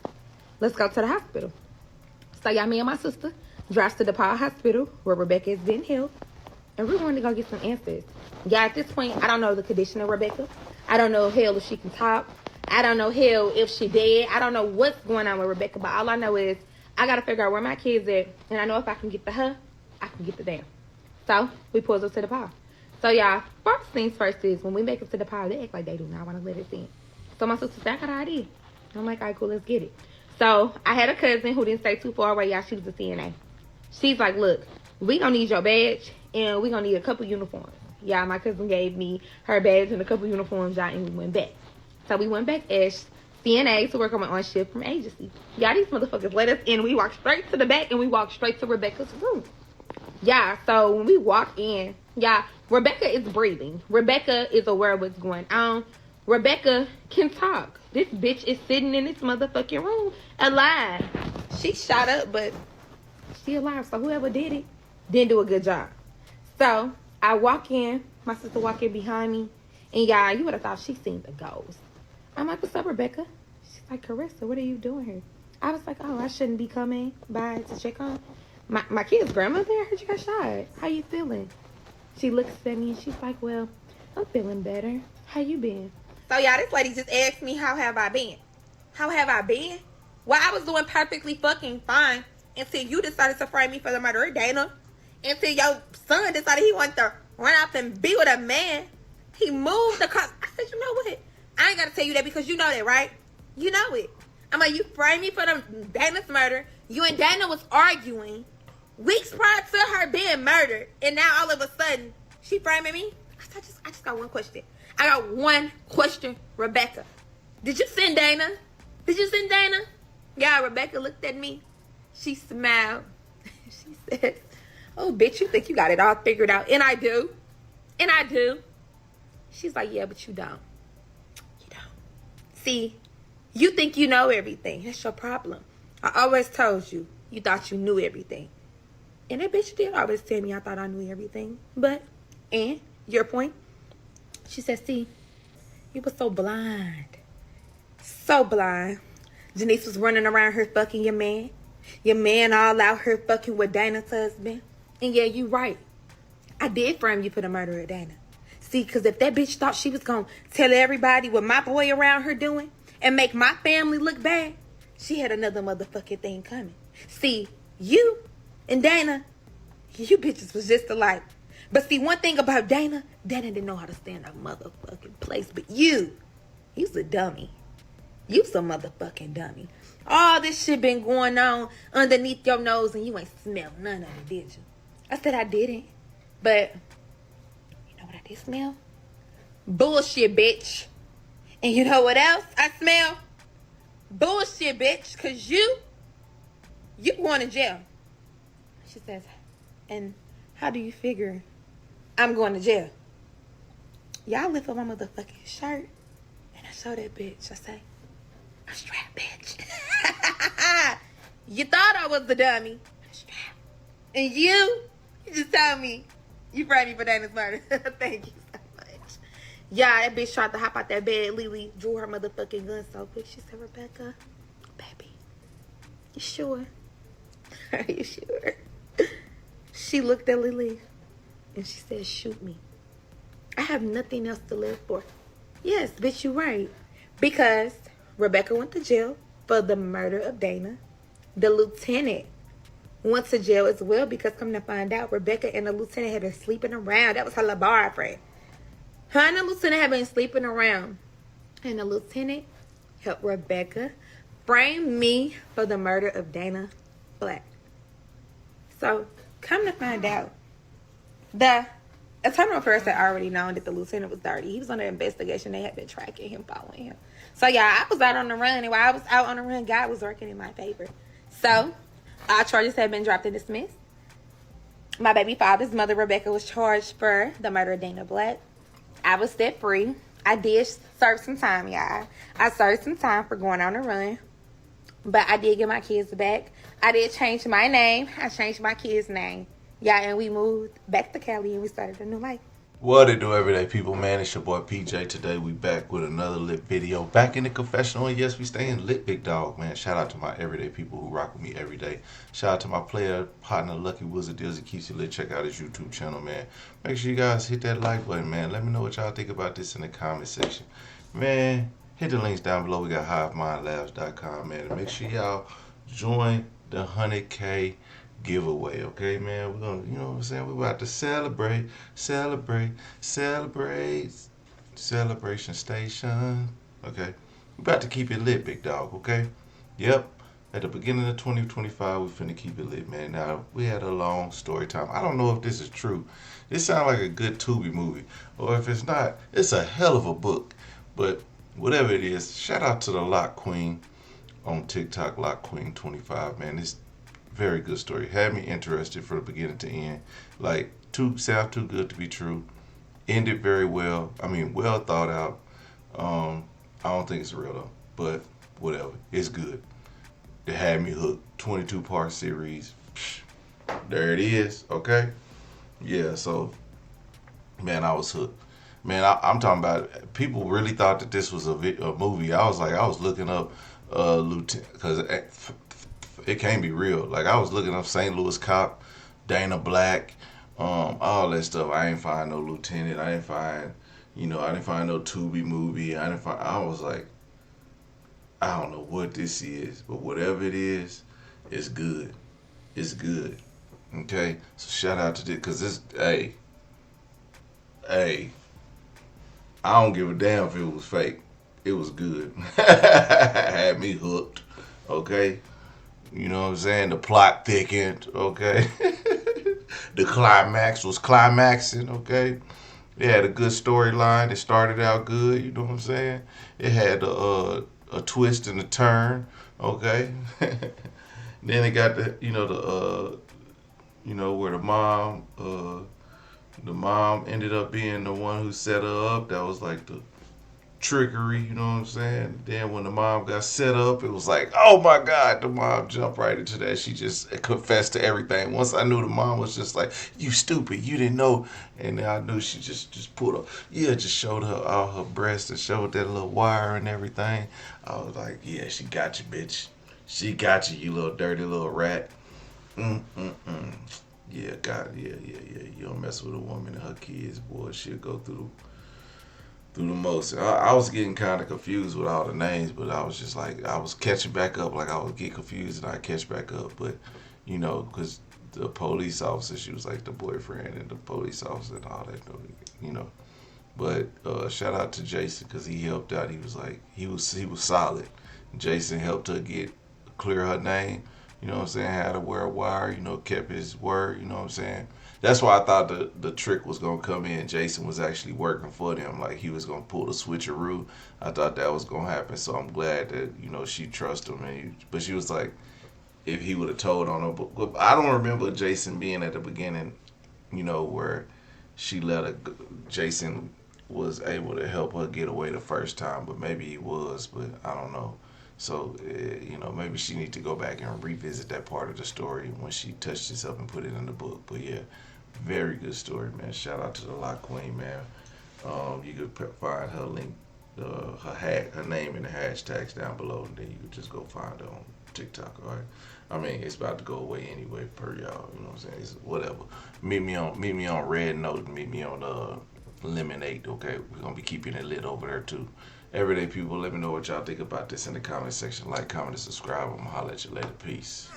Let's go to the hospital. So, y'all, me and my sister drives to the DePaul Hospital where Rebecca is being held. And we're going to go get some answers. Yeah, at this point, I don't know the condition of Rebecca. I don't know, hell, if she can talk. I don't know, hell, if she dead. I don't know what's going on with Rebecca. But all I know is I got to figure out where my kids at. And I know if I can get to her, I can get to them. So, we pull up to the DePaul. So, y'all, first things first is when we make it to the DePaul, they act like they do not want to let us in. So my sister said, I got an idea. I'm like, all right, cool, let's get it. So I had a cousin who didn't stay too far away, y'all. She was a CNA. She's like, look, we gonna need your badge and we gonna need a couple uniforms. Yeah, my cousin gave me her badge and a couple uniforms, y'all, and we went back. So we went back as CNA to work on my own shift from agency. Y'all, these motherfuckers let us in. We walked straight to the back and we walked straight to Rebecca's room. Yeah, so when we walk in, yeah, Rebecca is breathing. Rebecca is aware of what's going on. Rebecca can talk. This bitch is sitting in this motherfucking room alive. She shot up, but she alive. So whoever did it didn't do a good job. So I walk in. My sister walk in behind me. And y'all, you would have thought she seen the ghost. I'm like, what's up, Rebecca? She's like, Carissa, what are you doing here? I was like, oh, I shouldn't be coming by to check on my kid's grandmother. I heard you got shot. How you feeling? She looks at me and she's like, well, I'm feeling better. How you been? So, y'all, this lady just asked me, how have I been? How have I been? Well, I was doing perfectly fucking fine until you decided to frame me for the murder of Dana. Until your son decided he wanted to run off and be with a man. He moved the car. I said, you know what? I ain't got to tell you that because you know that, right? You know it. I'm like, you framed me for the Dana's murder. You and Dana was arguing weeks prior to her being murdered. And now all of a sudden, she framing me? I just got one question. I got one question, Rebecca. Did you send Dana? Did you send Dana? Yeah, Rebecca looked at me. She smiled. She said, oh, bitch, you think you got it all figured out. And I do. And I do. She's like, yeah, but you don't. You don't. See, you think you know everything. That's your problem. I always told you, you thought you knew everything. And that bitch did always tell me I thought I knew everything. But, and, your point? She said, see, you were so blind. So blind. Janice was running around her fucking your man. Your man all out her fucking with Dana's husband. And yeah, you right. I did frame you for the murder of Dana. See, because if that bitch thought she was going to tell everybody what my boy around her doing and make my family look bad, she had another motherfucking thing coming. See, you and Dana, you bitches was just alike. But see, one thing about Dana didn't know how to stand up motherfucking place. But you's a dummy. You's a motherfucking dummy. All this shit been going on underneath your nose and you ain't smelled none of it, did you? I said I didn't. But, you know what I did smell? Bullshit, bitch. And you know what else I smell? Bullshit, bitch. Because you going to jail. She says, and how do you figure I'm going to jail? Y'all lift up my motherfucking shirt. And I show that bitch. I say, I'm strapped, bitch. You thought I was the dummy. I'm strapped. And you just told me you framed me for Dana's murder. Thank you so much. Yeah, that bitch tried to hop out that bed. Lily drew her motherfucking gun so quick. She said, Rebecca, baby, you sure? Are you sure? She looked at Lily and she said, shoot me. I have nothing else to live for. Yes, bitch, you're right. Because Rebecca went to jail for the murder of Dana. The lieutenant went to jail as well because come to find out, Rebecca and the lieutenant had been sleeping around. That was her little boyfriend. Her and the lieutenant had been sleeping around. And the lieutenant helped Rebecca frame me for the murder of Dana Black. So, come to find out, the attorney affairs had already known that the lieutenant was dirty. He was under investigation. They had been tracking him, following him. So, yeah, I was out on the run. And while I was out on the run, God was working in my favor. So, our charges had been dropped and dismissed. My baby father's mother, Rebecca, was charged for the murder of Dana Black. I was set free. I did serve some time, y'all. I served some time for going on the run. But I did get my kids back. I did change my name. I changed my kids' name. Yeah, and we moved back to Cali and we started a new life. What it do, everyday people, man? It's your boy PJ. Today we back with another lit video. Back in the confessional, and yes, we staying lit, big dog, man. Shout out to my everyday people who rock with me every day. Shout out to my player, partner, Lucky Wizard Deals. He keeps you lit. Check out his YouTube channel, man. Make sure you guys hit that like button, man. Let me know what y'all think about this in the comment section. Man, hit the links down below. We got HiveMindLabs.com, man. And make sure y'all join the 100K giveaway, okay, man? We're gonna, you know what I'm saying? We're about to celebrate, celebration station, okay? We're about to keep it lit, big dog, okay? Yep. At the beginning of 2025, we finna keep it lit, man. Now, we had a long story time. I don't know if this is true. This sounds like a good Tubi movie. Or if it's not, it's a hell of a book. But whatever it is, shout out to the Lock Queen on TikTok, Lock Queen 25, man. This very good story. Had me interested from the beginning to end. Like, sound too good to be true. Ended very well. I mean, well thought out. I don't think it's real though, but whatever. It's good. It had me hooked. 22-part series. Psh, there it is. Okay. Yeah. So, man, I was hooked. Man, I'm talking about. People really thought that this was a movie. I was looking up Lieutenant, because it can't be real. Like, I was looking up St. Louis cop, Dana Black, all that stuff. I ain't find no lieutenant. I didn't find no Tubi movie. I was like, I don't know what this is, but whatever it is, it's good. It's good. Okay? So shout out to this, because this, hey, I don't give a damn if it was fake. It was good. Had me hooked. Okay? You know what I'm saying? The plot thickened, okay? The climax was climaxing, okay? It had a good storyline. It started out good, you know what I'm saying? It had a twist and a turn, okay? Then it got where the mom ended up being the one who set her up. That was like the trickery, you know what I'm saying? Then when the mom got set up, it was like, oh my God, the mom jumped right into that. She just confessed to everything. Once I knew the mom was just like, you stupid, you didn't know. And then I knew she just pulled up, just showed her all her breasts and showed that little wire and everything. I was like, yeah, she got you, bitch. She got you, you little dirty little rat. Yeah, God, yeah. You don't mess with a woman and her kids, boy. She'll go through the most. I was getting kind of confused with all the names, but I was just like, I was catching back up. Like I was getting confused and I catch back up. But, because the police officer, she was like the boyfriend and the police officer and all that, But shout out to Jason because he helped out. He was like, he was solid. Jason helped her clear her name. You know what I'm saying? Had to wear a wire, kept his word, you know what I'm saying? That's why I thought the trick was going to come in. Jason was actually working for them. Like, he was going to pull the switcheroo. I thought that was going to happen. So I'm glad that, she trusted him. But she was like, if he would have told on her. But I don't remember Jason being at the beginning, where she let her, Jason was able to help her get away the first time. But maybe he was, but I don't know. So, maybe she need to go back and revisit that part of the story when she touched this up and put it in the book. But yeah, very good story, man. Shout out to the Lock Queen, man. You could find her link, her name in the hashtags down below, and then you could just go find her on TikTok, all right? I mean, it's about to go away anyway, per y'all. You know what I'm saying? It's whatever. Meet me on Red Note. Meet me on Lemonade. Okay, we're gonna be keeping it lit over there too. Everyday people, let me know what y'all think about this in the comment section. Like, comment, and subscribe. I'm gonna holler at you later. Peace.